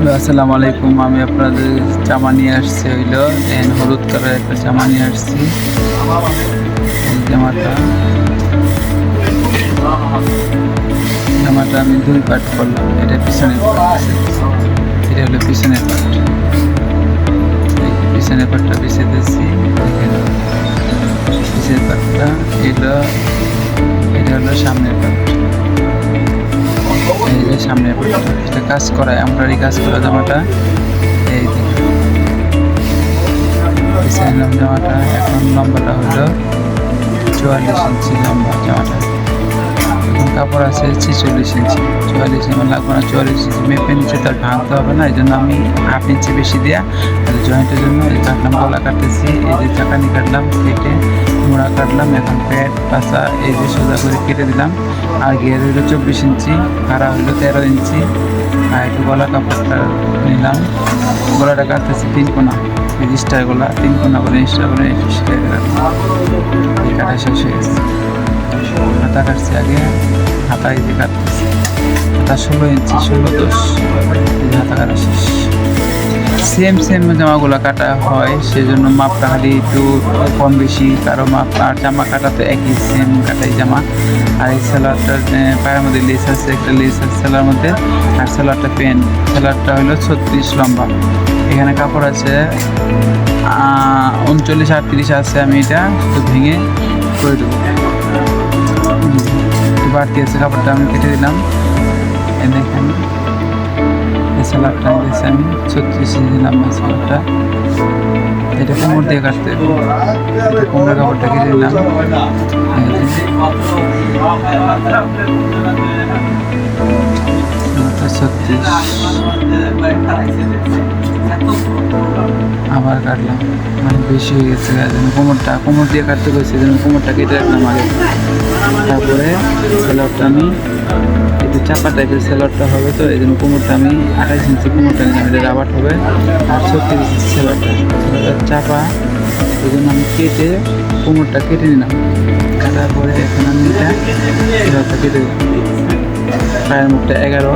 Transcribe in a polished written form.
আসসালামু আলাইকুম। আমি আপনাদের জামা নিয়ে আসছি, হইলো হলুদ কালার একটা জামা নিয়ে আসছি। এই জামাটা আমি দুই পার্ট করলাম। এটা পিছনের পার্ট, এটা হলো পিছনের পার্ট। পিছনের পার্টটা পিছিয়ে দিচ্ছি। পিছনের পার্টটা এটা হলো সামনের পার্ট। এই যে সামনের পার্টটা, এটা কাজ করা এমব্রয়ডারি কাজ করা জামাটা। এই দেখুন পিছনে জামাটা। এখন লম্বাটা হলো 44 ইঞ্চি লম্বা জামাটা। এখন কাপড় আছে 46 ইঞ্চি। 44 আমার লাগবে না, 44 ইঞ্চি মেপে নিচে তার ভাঙতে হবে না, এই জন্য আমি হাফ ইঞ্চি বেশি দেওয়া জয়েন্টের জন্য এই কাটলাম। গলা কাটতেছি, এই যে চাকানি কাটলাম, কেটে মোড়া কাটলাম। এখন প্যাড পাশা এই যে সোজা করে কেটে দিলাম। আর ঘের হইলো 24 ইঞ্চি, খাড়া হইলো 13 ইঞ্চি। আর একটু গলা কাপড়টা নিলাম। গলাটা কাটতেছি 3 কোনা, রেজিস্টার গলা 3 কোনা করে রেজিস্টার করে শিখে দিলাম। এই কাটা শেষ হয়ে গেছে। হাতা কাটছি আগে, হাতা এই যে কাটতেছি। হাতা 16 ইঞ্চি, 16-10 এই হাতা কাটা শেষ। সেম জামাগুলো কাটা হয়, সেজন্য মাপটা খালি একটু কম বেশি কারো মাপ। আর জামা কাটা তো একই, সেম কাটাই জামা। আর এই সেলারটার পায়ের মধ্যে লেস আছে, একটা লেস আছে সেলার মধ্যে। আর সেলারটা প্যান্ট, সেলারটা হলো 36 লম্বা। এখানে কাপড় আছে 39-38 আছে। আমি এটা একটু ভেঙে করে দেবো। একটু বাড়তি আছে, কাপড়টা আমি কেটে দিলাম। দেখেন সেলারটা দিয়েছি আমি 36 ইঞ্চি লম্বা সেলারটা। এটা কোমর দিয়ে কাটতে হবে। এটা কোমরের কাপড়টা কেটে দিলাম। আবার কাটলাম, মানে বেশি হয়ে গেছে। কোমর দিয়ে কাটতে গেছে, কোমরটা কেটে রাখলাম আগে। তারপরে সেলারটা আমি একটু চাপা টাইপের সেলারটা হবে, তো এই জন্য কোমরটা আমি 28 ইঞ্চি কোমরটা নিলাম। এটা রাবার হবে। আর 36 ইঞ্চি সেলারটা চাপা, এই জন্য আমি কেটে কোমরটা কেটে নিলাম। কাটার পরে এখন আমি এটা সেলারটা কেটে দিলাম। পায়ের মুখটা 11,